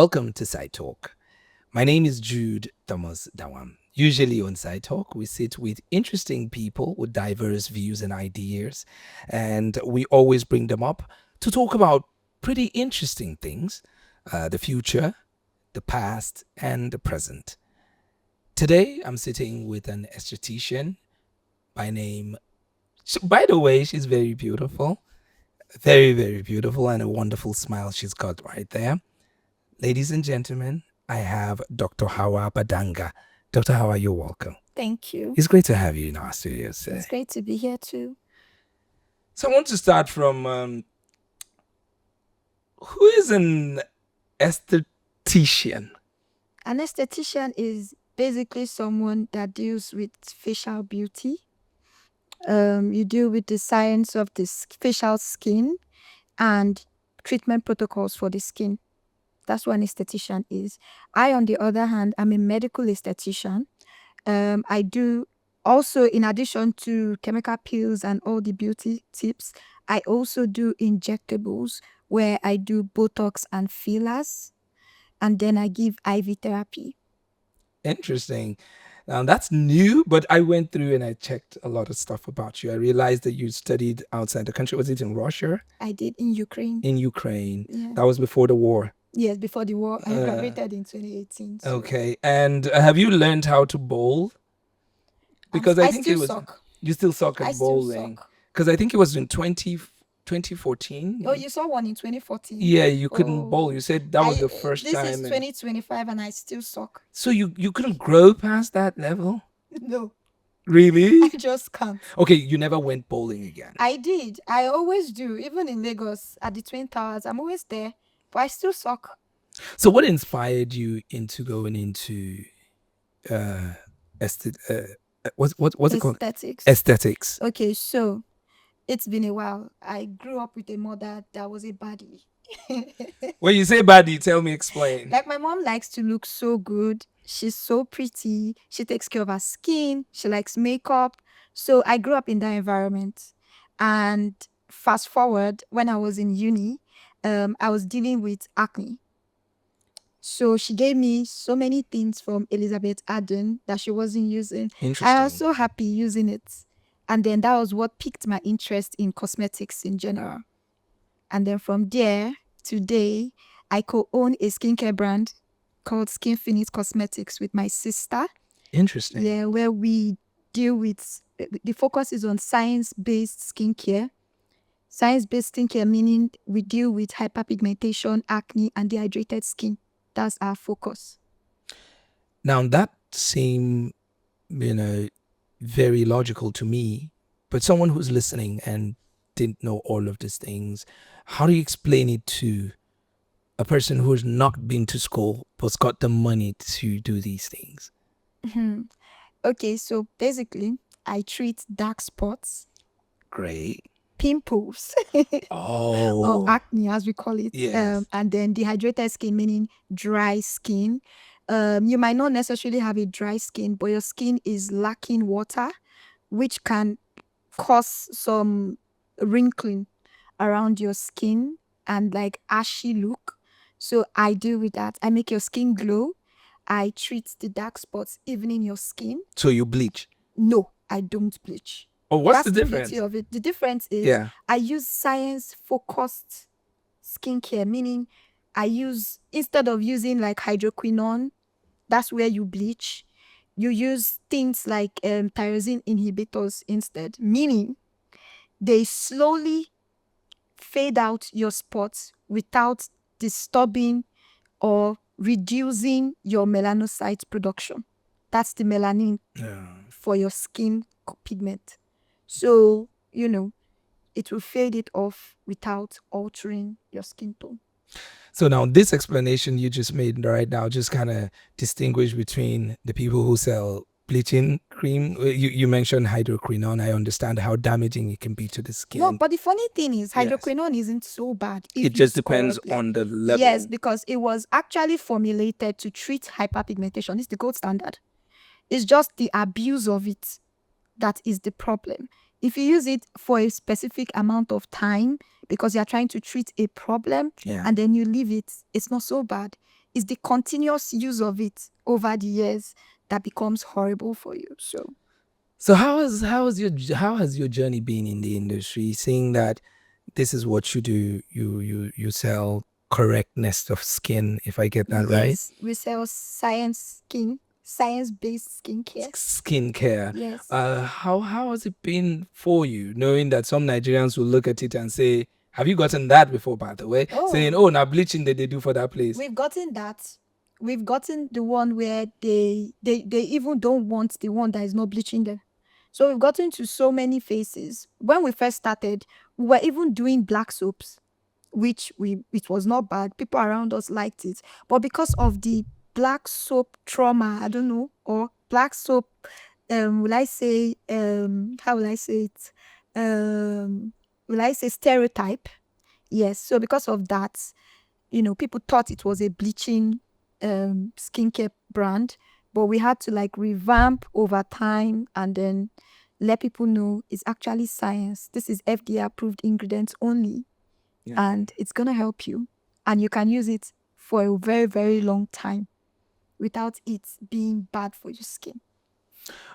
Welcome to Side Talk. My name is Jude Thomas Dawam. Usually on Side Talk, we sit with interesting people with diverse views and ideas, and we always bring them up to talk about pretty interesting things, the future, the past, and the present. Today, I'm sitting with an aesthetician by name. By the way, she's very beautiful. Very, very beautiful, and a wonderful smile she's got right there. Ladies and gentlemen, I have Dr. Hawa Badanga. Dr. Hawa, you're welcome. Thank you. It's great to have you in our studios today. It's great to be here too. So I want to start from who is an aesthetician? An aesthetician is basically someone that deals with facial beauty. You deal with the science of the facial skin and treatment protocols for the skin. That's what an esthetician is. I, on the other hand, am a medical esthetician. I do also, in addition to chemical peels and all the beauty tips, I also do injectables where I do Botox and fillers, and then I give IV therapy. Interesting. Now that's new, but I went through and I checked a lot of stuff about you. I realized that you studied outside the country. Was it in Russia? I did in Ukraine. In Ukraine. Yeah. That was before the war. Yes, before the war. I graduated in 2018. So Okay. And have you learned how to bowl? Because I think still it was suck. you still suck I at still bowling. suck. Because I think it was in 2014. Oh, you saw one in 2014? Yeah, you couldn't Oh. bowl. You said that was the first This time. is 2025 and I still suck. So you couldn't grow past that level? No, Really? I just can't. Okay, you never went bowling again. I did. I always do. Even in Lagos at the Twin Towers, I'm always there, but I still suck. So what inspired you into going into what's it called? Aesthetics. Aesthetics. Okay, so it's been a while. I grew up with a mother that was a baddie. When you say baddie, tell me, explain. Like, my mom likes to look so good. She's so pretty. She takes care of her skin. She likes makeup. So I grew up in that environment. And fast forward, when I was in uni, I was dealing with acne. So she gave me so many things from Elizabeth Arden that she wasn't using. Interesting. I was so happy using it. And then that was what piqued my interest in cosmetics in general. And then from there, today, I co-own a skincare brand called Skin Finite Cosmetics with my sister. Interesting. Yeah, where we deal with, the focus is on science-based skincare. Science-based skincare meaning we deal with hyperpigmentation, acne, and dehydrated skin. That's our focus. Now that seemed, very logical to me, but someone who's listening and didn't know all of these things, how do you explain it to a person who has not been to school but's got the money to do these things? Okay, so basically, I treat dark spots, Great. pimples, Oh. or acne as we call it. Yes. And then dehydrated skin, meaning dry skin. You might not necessarily have a dry skin, but your skin is lacking water, which can cause some wrinkling around your skin and like ashy look. So I deal with that. I make your skin glow. I treat the dark spots even in your skin. So you bleach? No, I don't bleach. Oh, what's That's the difference? beauty of it. The difference is Yeah. I use science-focused skincare, meaning I use, instead of using like hydroquinone, that's where you bleach, you use things like tyrosine inhibitors instead, meaning they slowly fade out your spots without disturbing or reducing your melanocyte production. That's the melanin Yeah. for your skin pigment. So, it will fade it off without altering your skin tone. So now this explanation you just made right now just kind of distinguish between the people who sell bleaching cream. You mentioned hydroquinone. I understand how damaging it can be to the skin. No, but the funny thing is, Yes. hydroquinone isn't so bad. If It you just score depends correctly. on the level. Yes, because it was actually formulated to treat hyperpigmentation. It's the gold standard. It's just the abuse of it that is the problem. If you use it for a specific amount of time because you're trying to treat a problem Yeah. and then you leave it, it's not so bad. It's the continuous use of it over the years that becomes horrible for you. So how has your journey been in the industry? Seeing that this is what you do, you sell correctness of skin, if I get that right. Yes, we sell science-based skincare. Skincare. Yes. How has it been for you, knowing that some Nigerians will look at it and say, "Have you gotten that before?" By the way, saying, "Oh, now bleaching that they do for that place." We've gotten that. We've gotten the one where they even don't want the one that is not bleaching them. So we've gotten to so many faces. When we first started, we were even doing black soaps, which it was not bad. People around us liked it. But because of the black soap trauma, I don't know, or black soap, will I say, how will I say it? Will I say stereotype? Yes. So because of that, people thought it was a bleaching skincare brand, but we had to like revamp over time and then let people know it's actually science. This is FDA approved ingredients only, and it's going to help you. And you can use it for a very, very long time without it being bad for your skin.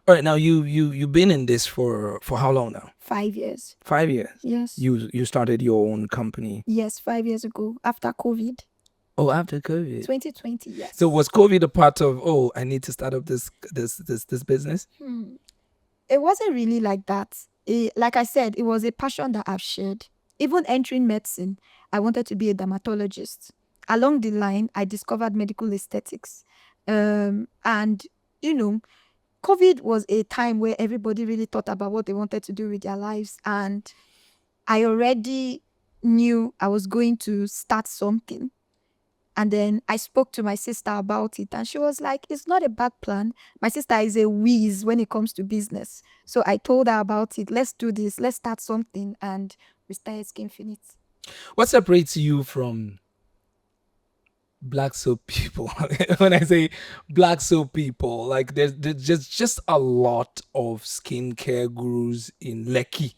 All right, now you've been in this for how long now? 5 years. 5 years. Yes. You started your own company. Yes, 5 years ago after COVID. Oh, after COVID. 2020, yes. So was COVID a part of, oh, I need to start up this business? It wasn't really like that. Like I said, it was a passion that I've shared. Even entering medicine, I wanted to be a dermatologist. Along the line, I discovered medical aesthetics. And, COVID was a time where everybody really thought about what they wanted to do with their lives. And I already knew I was going to start something. And then I spoke to my sister about it, and she was like, it's not a bad plan. My sister is a whiz when it comes to business. So I told her about it. Let's do this. Let's start something. And we started Skin Finit. What separates you from black soap people? When I say black soap people, like there's just a lot of skincare gurus in Lekki.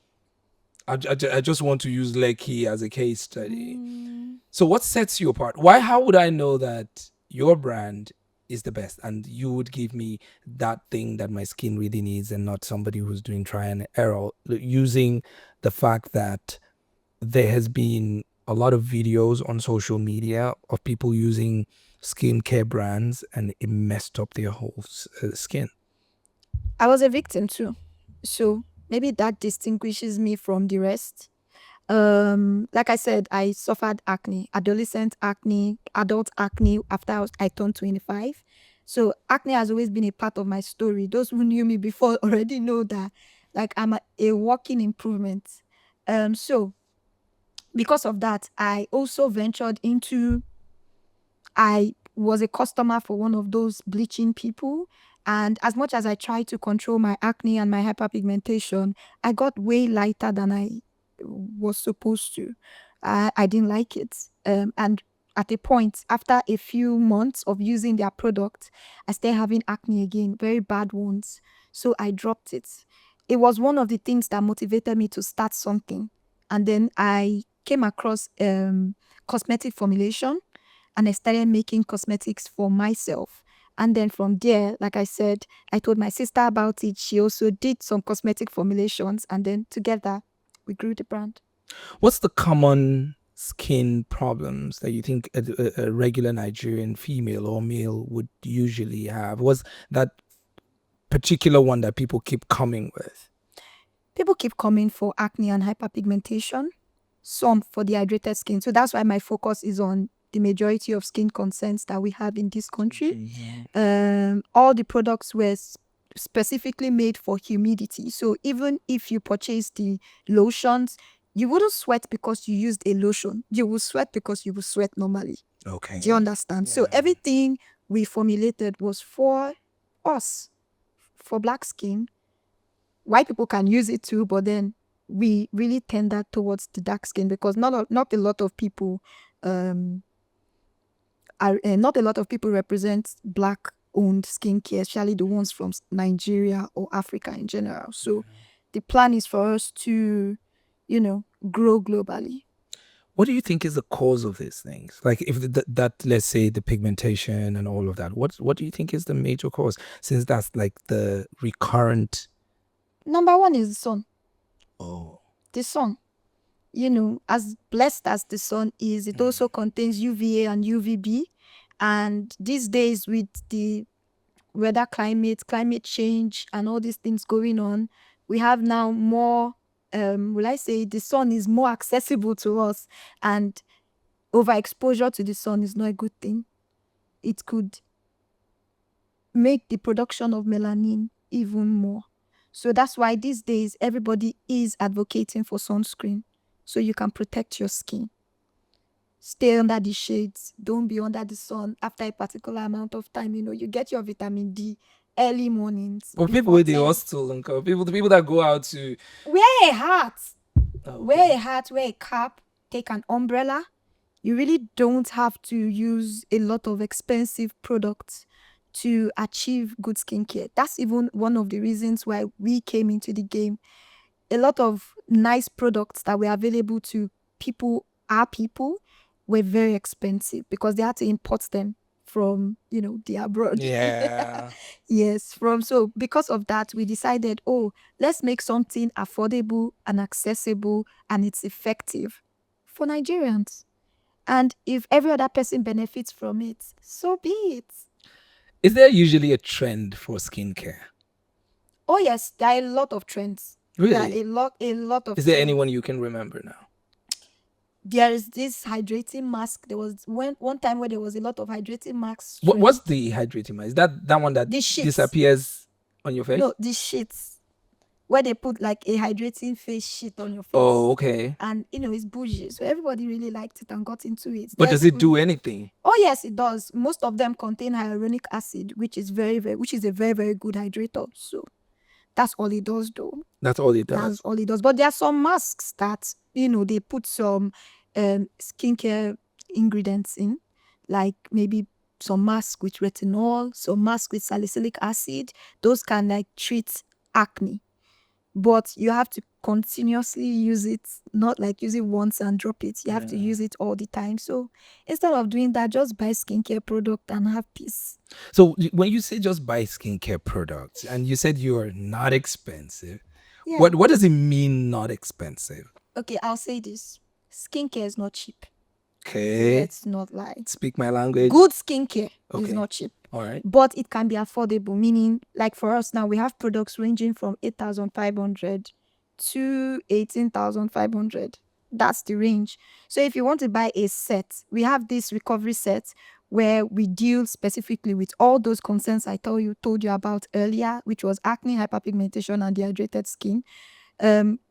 I just want to use Lekki as a case study. So what sets you apart? How would I know that your brand is the best and you would give me that thing that my skin really needs and not somebody who's doing try and error, using the fact that there has been a lot of videos on social media of people using skincare brands and it messed up their whole skin. I was a victim too. So maybe that distinguishes me from the rest. Like I said, I suffered acne, adolescent acne, adult acne after I turned 25. So acne has always been a part of my story. Those who knew me before already know that like I'm a walking improvement. So because of that, I also ventured into, I was a customer for one of those bleaching people. And as much as I tried to control my acne and my hyperpigmentation, I got way lighter than I was supposed to. I didn't like it. And at a point, after a few months of using their product, I started having acne again, very bad ones. So I dropped it. It was one of the things that motivated me to start something. And then I came across cosmetic formulation, and I started making cosmetics for myself. And then from there, like I said, I told my sister about it. She also did some cosmetic formulations, and then together we grew the brand. What's the common skin problems that you think a regular Nigerian female or male would usually have? Was that particular one that people keep coming with? People keep coming for acne and hyperpigmentation, some for dehydrated skin. So that's why my focus is on the majority of skin concerns that we have in this country. All the products were specifically made for humidity. So even if you purchase the lotions, you wouldn't sweat because you used a lotion. You will sweat because you will sweat normally. Okay. Do you understand? So everything we formulated was for us, for black skin. White people can use it too, but then we really tender towards the dark skin because not a lot of people not a lot of people represent black owned skincare, especially the ones from Nigeria or Africa in general. So the plan is for us to, grow globally. What do you think is the cause of these things? Like if that let's say the pigmentation and all of that, what do you think is the major cause? Since that's like the recurrent. Number one is the sun. Oh. The sun. As blessed as the sun is, it also contains UVA and UVB. And these days, with the weather climate change, and all these things going on, we have now more, will I say, the sun is more accessible to us. And overexposure to the sun is not a good thing. It could make the production of melanin even more. So that's why these days everybody is advocating for sunscreen so you can protect your skin. Stay under the shades. Don't be under the sun after a particular amount of time. You get your vitamin D early mornings. But people with the hostel and the people that go out to wear a hat. okay. Wear a hat, wear a cap, take an umbrella. You really don't have to use a lot of expensive products to achieve good skincare. That's even one of the reasons why we came into the game. A lot of nice products that were available to our people, were very expensive because they had to import them from, the abroad. Yeah. Yes, so because of that, we decided, let's make something affordable and accessible, and it's effective for Nigerians. And if every other person benefits from it, so be it. Is there usually a trend for skincare? Oh yes, there are a lot of trends. Really? There are a lot of Is there trends. anyone you can remember now? There is this hydrating mask. There was one time where there was a lot of hydrating masks. What's the hydrating mask? Is that one that disappears on your face? No, the sheets. Where they put like a hydrating face sheet on your face. Oh, okay. And it's bougie. So everybody really liked it and got into it. But does it do anything? Oh yes, it does. Most of them contain hyaluronic acid, which is a very, very good hydrator. So that's all it does though. That's all it does. That's all it does. But there are some masks that, they put some skincare ingredients in, like maybe some mask with retinol, some mask with salicylic acid. Those can like treat acne. But you have to continuously use it, not like use it once and drop it. You have to use it all the time. So instead of doing that, just buy skincare product and have peace. So when you say just buy skincare products, and you said you're not expensive, what does it mean not expensive? Okay, I'll say this. Skincare is not cheap. Okay. Let's not lie. Speak my language. Good skincare is not cheap. All right. But it can be affordable, meaning like for us now, we have products ranging from 8,500 to 18,500. That's the range. So if you want to buy a set, we have this recovery set where we deal specifically with all those concerns I told you about earlier, which was acne, hyperpigmentation, and dehydrated skin.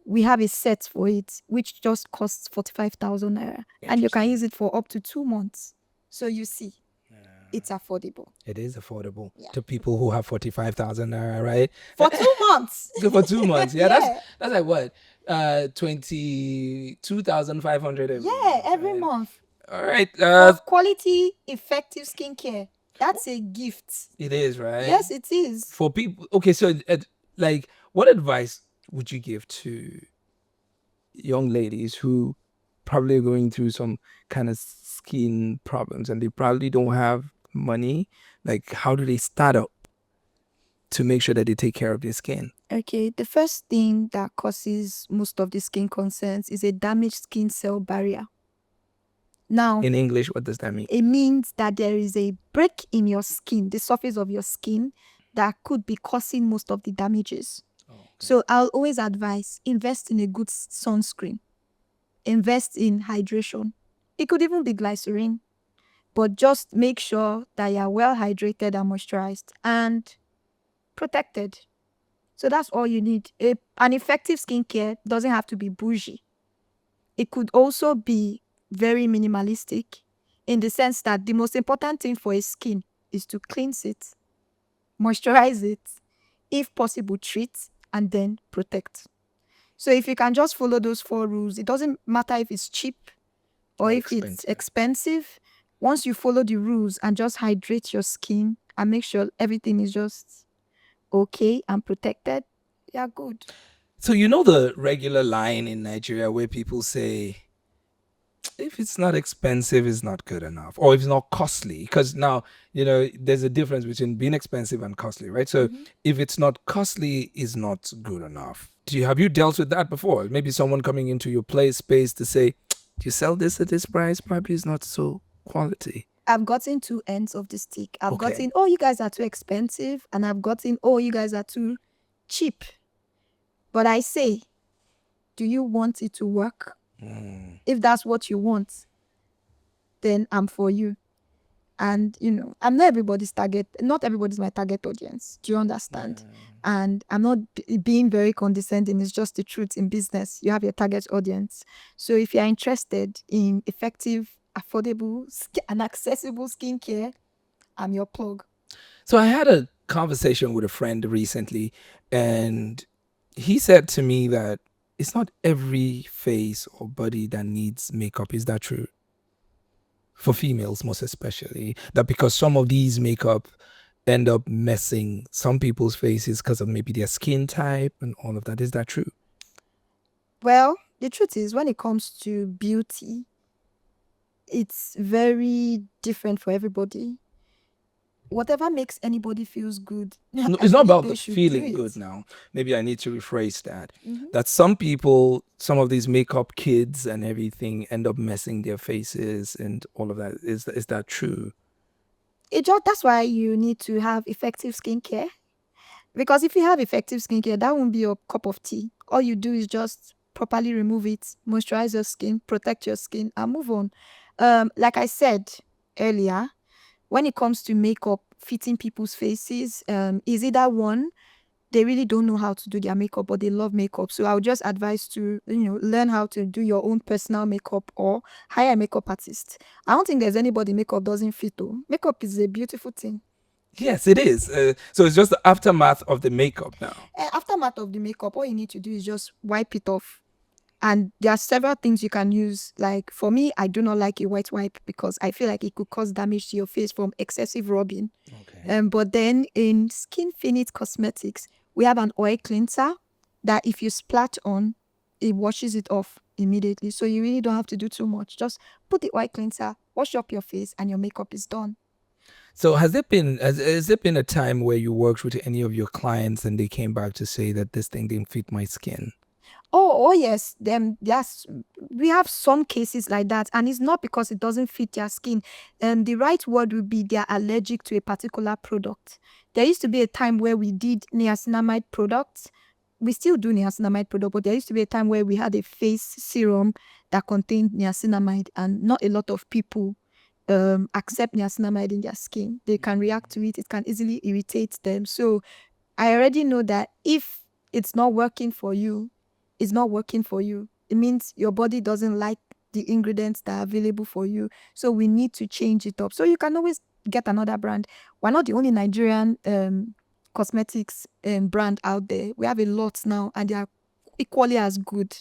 We have a set for it, which just costs 45,000 naira, and you can use it for up to 2 months. So you see, it's affordable. It is affordable to people who have 45,000 naira, right? For 2 months. For 2 months, yeah. That's like what, 22,500 every month. All right. For quality, effective skincare. That's a gift. It is, right? Yes, it is. For people. Okay, so like, what advice would you give to young ladies who probably are going through some kind of skin problems and they probably don't have money? Like, how do they start up to make sure that they take care of their skin? Okay, the first thing that causes most of the skin concerns is a damaged skin cell barrier. Now, in English, what does that mean? It means that there is a break in your skin, the surface of your skin, that could be causing most of the damages. So I'll always advise, invest in a good sunscreen. Invest in hydration. It could even be glycerin. But just make sure that you're well hydrated and moisturized and protected. So that's all you need. An effective skincare doesn't have to be bougie. It could also be very minimalistic, in the sense that the most important thing for a skin is to cleanse it, moisturize it, if possible, treat, and then protect. So if you can just follow those 4 rules, it doesn't matter if it's cheap or if it's expensive. Once you follow the rules and just hydrate your skin and make sure everything is just okay and protected, you're good. So the regular line in Nigeria where people say, if it's not expensive, it's not good enough, or if it's not costly. Because now, there's a difference between being expensive and costly, right? So if it's not costly, it's not good enough. Have you dealt with that before? Maybe someone coming into your space to say, "Do you sell this at this price? Probably it's not so quality." I've gotten two ends of the stick. I've Okay. gotten, oh, you guys are too expensive, and I've gotten, oh, you guys are too cheap. But I say, do you want it to work? If that's what you want, then I'm for you. And I'm not everybody's target. Not everybody's my target audience. Do you understand? And I'm not being very condescending. It's just the truth in business. You have your target audience. So if you're interested in effective, affordable, and accessible skincare, I'm your plug. So I had a conversation with a friend recently, and he said to me that it's not every face or body that needs makeup. Is that true? For females, most especially, that because some of these makeup end up messing some people's faces because of maybe their skin type and all of that. Is that true? Well, the truth is, when it comes to beauty, it's very different for everybody. Whatever makes anybody feels good, No, I it's not believe about they the should do feeling it. good now. Maybe I need to rephrase that. Mhm. That some people, some of these makeup kids and everything end up messing their faces and all of that. Is that true? That's why you need to have effective skincare. Because if you have effective skincare, that won't be your cup of tea. All you do is just properly remove it, moisturize your skin, protect your skin, and move on. Like I said earlier, when it comes to makeup fitting people's faces, is either one, they really don't know how to do their makeup, but they love makeup. So I would just advise to, learn how to do your own personal makeup or hire a makeup artist. I don't think there's anybody makeup doesn't fit though. Makeup is a beautiful thing. Yes, it is. So it's just the aftermath of the makeup now. Aftermath of the makeup, all you need to do is just wipe it off. And there are several things you can use. Like for me, I do not like a wet wipe because I feel like it could cause damage to your face from excessive rubbing. Okay. But then in Skin Finite Cosmetics, we have an oil cleanser that if you splat on, it washes it off immediately. So you really don't have to do too much. Just put the oil cleanser, wash up your face, and your makeup is done. So has there been a time where you worked with any of your clients and they came back to say that this thing didn't fit my skin? Oh yes, yes, we have some cases like that, and it's not because it doesn't fit their skin. The right word would be they're allergic to a particular product. There used to be a time where we did niacinamide products. We still do niacinamide product, but there used to be a time where we had a face serum that contained niacinamide, and not a lot of people accept niacinamide in their skin. They can react to it. It can easily irritate them. So I already know that if it's not working for you, it's not working for you. It means your body doesn't like the ingredients that are available for you. So we need to change it up. So you can always get another brand. We're not the only Nigerian cosmetics brand out there. We have a lot now, and they are equally as good.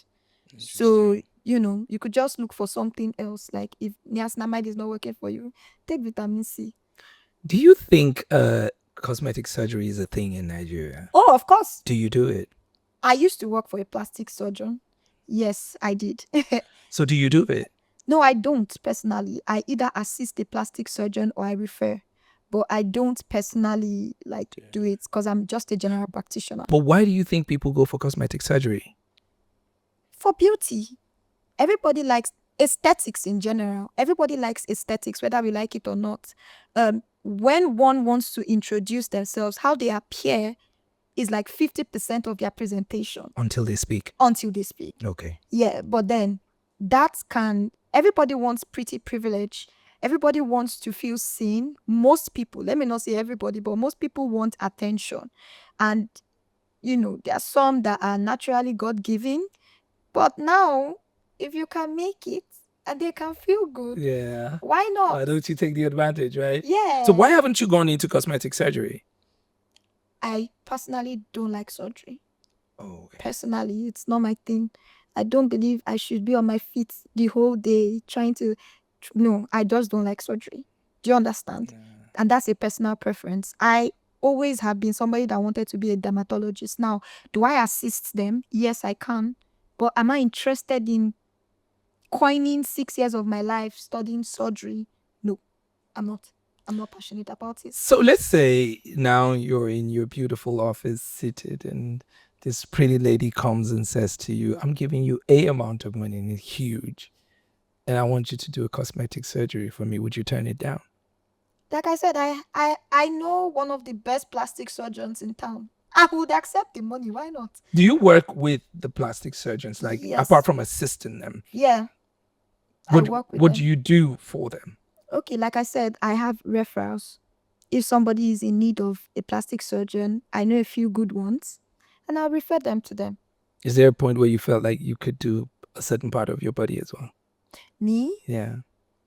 So you could just look for something else. Like if niacinamide is not working for you, take vitamin C. Do you think cosmetic surgery is a thing in Nigeria? Oh, of course. Do you do it? I used to work for a plastic surgeon. Yes, I did. So do you do it? No, I don't personally. I either assist the plastic surgeon or I refer. But I don't personally do it because I'm just a general practitioner. But why do you think people go for cosmetic surgery? For beauty. Everybody likes aesthetics in general. Everybody likes aesthetics, whether we like it or not. When one wants to introduce themselves, how they appear is like 50% of their presentation. Until they speak. Okay. Yeah, but then everybody wants pretty privilege. Everybody wants to feel seen. Most people, let me not say everybody, but most people want attention. And, there are some that are naturally God-given. But now, if you can make it and they can feel good, Yeah. why not? Why don't you take the advantage, right? Yeah. So why haven't you gone into cosmetic surgery? I personally don't like surgery. Oh, okay. Personally, it's not my thing. I don't believe I should be on my feet the whole day trying to. No, I just don't like surgery. Do you understand? Yeah. And that's a personal preference. I always have been somebody that wanted to be a dermatologist. Now, do I assist them? Yes, I can. But am I interested in coining 6 years of my life studying surgery. No, I'm not. I'm not passionate about it. So let's say now you're in your beautiful office seated and this pretty lady comes and says to you, I'm giving you a amount of money and it's huge. And I want you to do a cosmetic surgery for me. Would you turn it down? Like I said, I know one of the best plastic surgeons in town. I would accept the money. Why not? Do you work with the plastic surgeons, like Yes. apart from assisting them? Yeah. I What work with what them. do you do for them? Okay, like I said, I have referrals. If somebody is in need of a plastic surgeon, I know a few good ones, and I'll refer them to them. Is there a point where you felt like you could do a certain part of your body as well? Me, Yeah.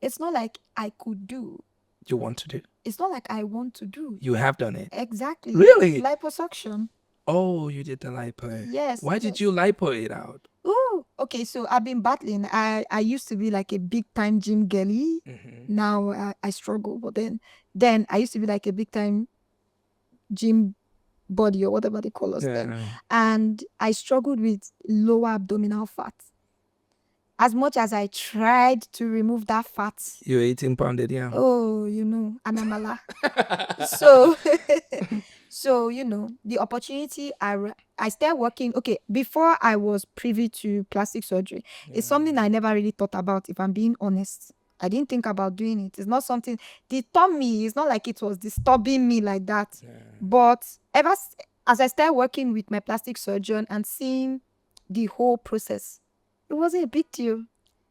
it's not like I could do. You want to do? It's not like I want to do. You have done it. Exactly. Really? Liposuction. Oh, you did the lipo. Yes. Why did yes. you lipo it out? Oh, okay. So I've been battling. I used to be like a big time gym girly. Mm-hmm. Now I struggle, but then I used to be like a big time gym body or whatever they call us then. Yeah. And I struggled with lower abdominal fat. As much as I tried to remove that fat, You're 18 pounded, yeah. oh, anamala. So, so the opportunity I started working. Okay, before I was privy to plastic surgery, it's something I never really thought about. If I'm being honest, I didn't think about doing it. It's not something disturbed me. It's not like it was disturbing me like that. But as I started working with my plastic surgeon and seeing the whole process, it wasn't a big deal.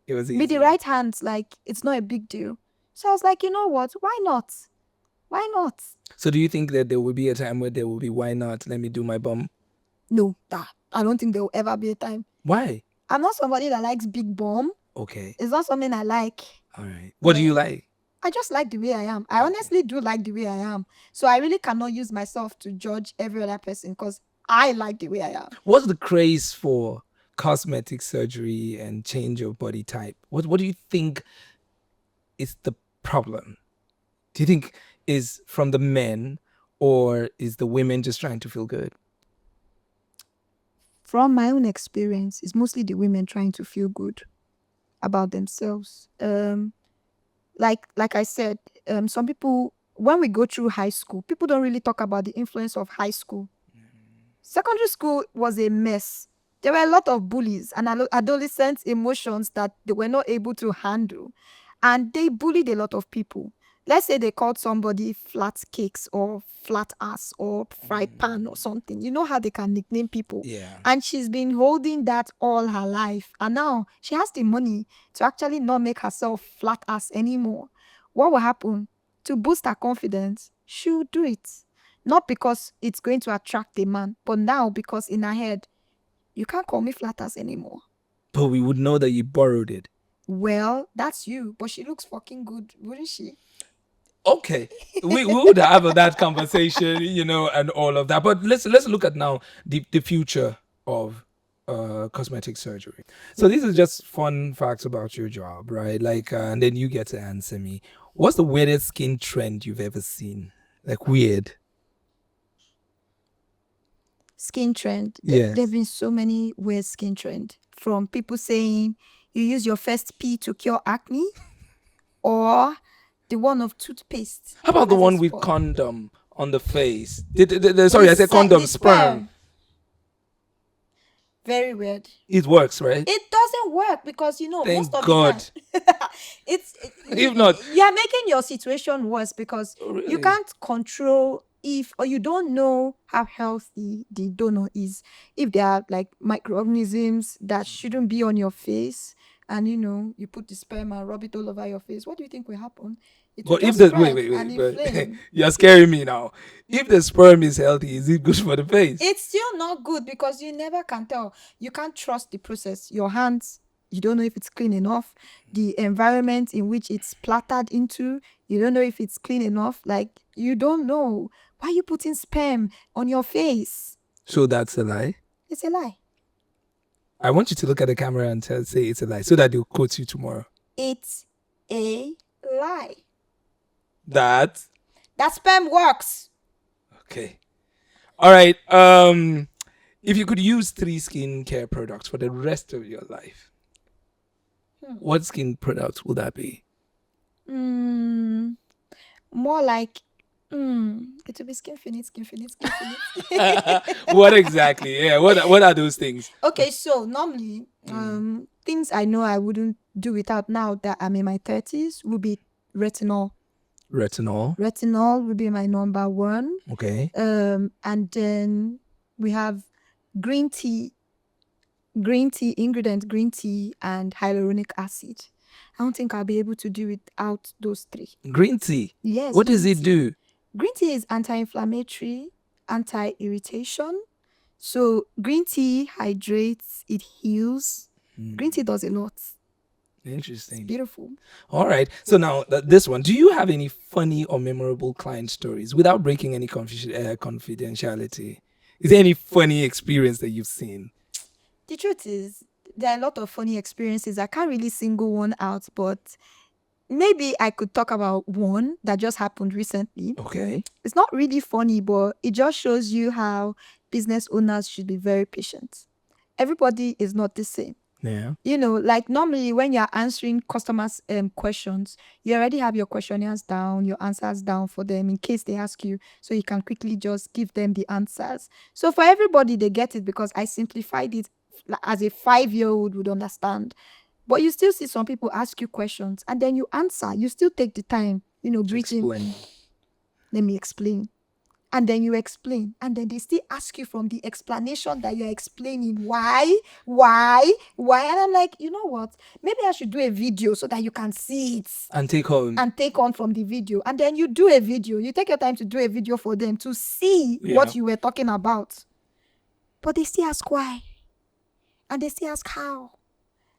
It was easy. With the right hands, like it's not a big deal. So I was like, you know what? Why not? Why not? So do you think that there will be a time where there will be, why not? Let me do my bum. No, I don't think there will ever be a time. Why? I'm not somebody that likes big bum. Okay. It's not something I like. All right. What do you like? I just like the way I am. I honestly do like the way I am. So I really cannot use myself to judge every other person because I like the way I am. What's the craze for cosmetic surgery and change of body type? What do you think is the problem? Do you think is from the men or is the women just trying to feel good? From my own experience, it's mostly the women trying to feel good about themselves. Like I said, some people, when we go through high school, people don't really talk about the influence of high school. Secondary school was a mess. There were a lot of bullies and adolescent emotions that they were not able to handle. And they bullied a lot of people. Let's say they called somebody flat cakes or flat ass or fried pan or something. You know how they can nickname people. Yeah. And she's been holding that all her life. And now she has the money to actually not make herself flat ass anymore. What will happen? To boost her confidence, she'll do it. Not because it's going to attract a man, but now because in her head, you can't call me flat ass anymore. But we would know that you borrowed it. Well, that's you, but she looks fucking good, wouldn't she? Okay, we would have that conversation, and all of that. But let's look at now the future of cosmetic surgery. So these are just fun facts about your job, right? Like, and then you get to answer me. What's the weirdest skin trend you've ever seen? Like weird. Skin trend. Yes. There have been so many weird skin trend. From people saying you use your first pee to cure acne, or the one of toothpaste. How about the as a one with spot. condom on the face? Sorry, I said The condom, the sperm. Very weird. It works, right? It doesn't work because Thank most of God. the time If not, you are making your situation worse because oh, really? you can't control or you don't know how healthy the donor is. If there are like microorganisms that shouldn't be on your face, and you put the sperm and rub it all over your face, what do you think will happen? It will But if just the spread wait, and but inflame. you're scaring me now. If the sperm is healthy, is it good for the face? It's still not good because you never can tell. You can't trust the process. Your hands, you don't know if it's clean enough. The environment in which it's plattered into, you don't know if it's clean enough. Like, you don't know. Why are you putting sperm on your face? So that's a lie. It's a lie. I want you to look at the camera and say it's a lie, so that they'll quote you tomorrow. It's a lie. That sperm works. Okay. All right. If you could use 3 skincare products for the rest of your life, What skin products would that be? Mm, more like it will be skin finite, skin finite, skin What finite. exactly? Yeah. What are those things? Okay, so normally, Mm. things I know I wouldn't do without now that I'm in my 30s would be retinol. Retinol. Retinol would be my number one. Okay. And then we have green tea, ingredient green tea and hyaluronic acid. I don't think I'll be able to do without those three. Green tea. Yes, What does green it tea. do? Green tea is anti-inflammatory, anti-irritation. So green tea hydrates, it heals. Green tea does a lot. It's Interesting. beautiful. All right. So now this one. Do you have any funny or memorable client stories without breaking any confidentiality? Is there any funny experience that you've seen? The truth is, there are a lot of funny experiences. I can't really single one out, but maybe I could talk about one that just happened recently. Okay. It's not really funny, but it just shows you how business owners should be very patient. Everybody is not the same. Yeah. Like normally when you're answering customers' questions, you already have your questionnaires down, your answers down for them in case they ask you, so you can quickly just give them the answers. So for everybody, they get it because I simplified it as a 5-year-old would understand. But you still see some people ask you questions and then you answer. You still take the time, To breathing. explain. Let me explain. And then you explain. And then they still ask you from the explanation that you're explaining why. And I'm like, you know what? Maybe I should do a video so that you can see it And take home. and take on from the video. And then you do a video. You take your time to do a video for them to see Yeah. what you were talking about. But they still ask why. And they still ask how.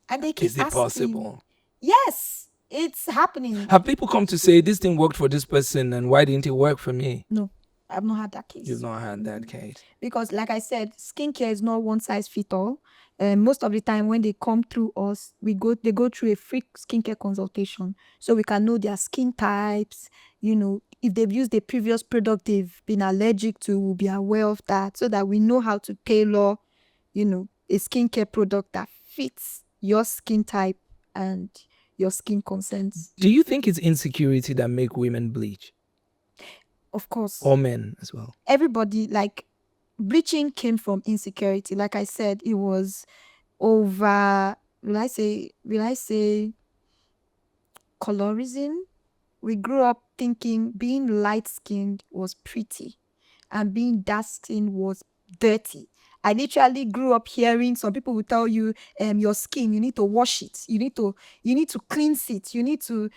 And they keep Is it asking. possible? Yes, it's happening. Have people come to say this thing worked for this person and why didn't it work for me? No, I've not had that case. You've not had that case. Because like I said, skincare is not one size fit all. Most of the time when they come through us, they go through a free skincare consultation. So we can know their skin types, if they've used a previous product they've been allergic to, we'll be aware of that so that we know how to tailor, a skincare product that fits your skin type and your skin concerns. Do you think it's insecurity that make women bleach? Of course. Or men as well? Everybody, like, bleaching came from insecurity. Like I said, it was over, will I say colorism? We grew up thinking being light skinned was pretty and being dark skinned was dirty. I literally grew up hearing some people will tell you, your skin, you need to wash it, you need to cleanse it, you need to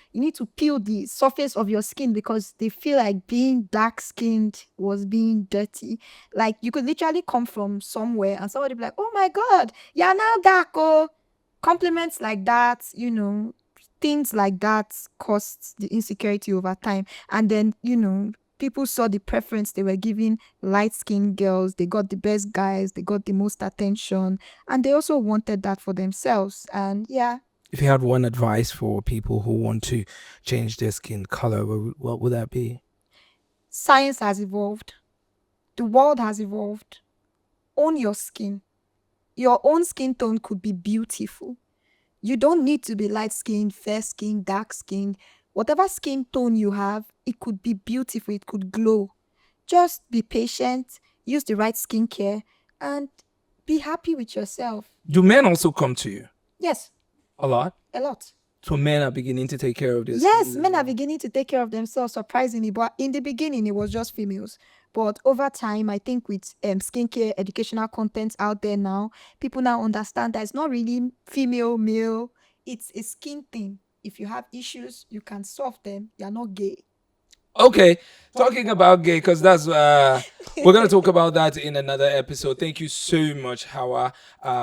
peel the surface of your skin because they feel like being dark skinned was being dirty. Like you could literally come from somewhere and somebody be like, oh my god, you're now dark. Oh, compliments like that, things like that caused the insecurity over time. And then, people saw the preference they were giving light-skinned girls. They got the best guys. They got the most attention. And they also wanted that for themselves. And yeah. If you had one advice for people who want to change their skin color, what would that be? Science has evolved. The world has evolved. Own your skin. Your own skin tone could be beautiful. You don't need to be light-skinned, fair-skinned, dark-skinned. Whatever skin tone you have, it could be beautiful. It could glow. Just be patient, use the right skincare, and be happy with yourself. Do men also come to you? Yes. A lot? A lot. So men are beginning to take care of this? Yes, men are beginning to take care of themselves, surprisingly. But in the beginning, it was just females. But over time, I think with skincare educational content out there now, people now understand that it's not really female, male. It's a skin thing. If you have issues, you can solve them. You're not gay. Okay, talking about gay, because that's we're gonna talk about that in another episode. Thank you so much, Hawa,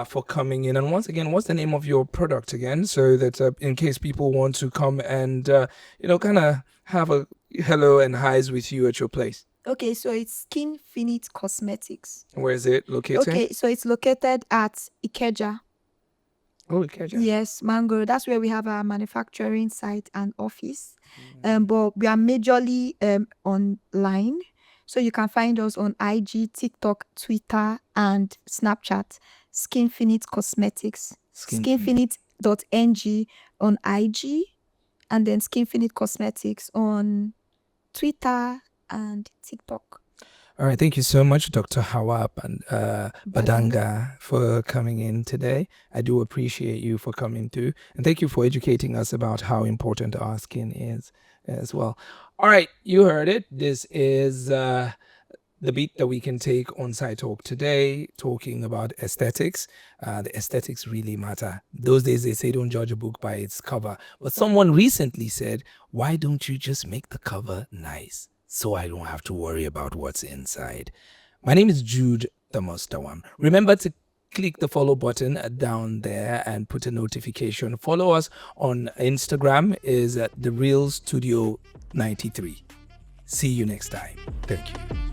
for coming in. And once again, what's the name of your product again, so that in case people want to come and kind of have a hello and highs with you at your place. Okay, so it's Skin Finite Cosmetics. Where is it located? Okay, so it's located at Ikeja. Oh, Ikeja. Yes, Mango. That's where we have our manufacturing site and office. But we are majorly online. So you can find us on IG, TikTok, Twitter, and Snapchat. Skin Finite Cosmetics. Skin Finite skinfinite.ng on IG, and then Skinfinite Cosmetics on Twitter and TikTok. All right, thank you so much, Dr. Hawap and Badanga. Badanga, for coming in today. I do appreciate you for coming through, and thank you for educating us about how important our skin is as well. All right, you heard it. This is the beat that we can take on Side Talk today, talking about aesthetics. The aesthetics really matter. Those days they say don't judge a book by its cover. But someone recently said, why don't you just make the cover nice so I don't have to worry about what's inside? My name is Jude Thomas Dawam. Remember to click the follow button down there and put a notification. Follow us on Instagram is The Real Studio 93. See you next time. Thank you.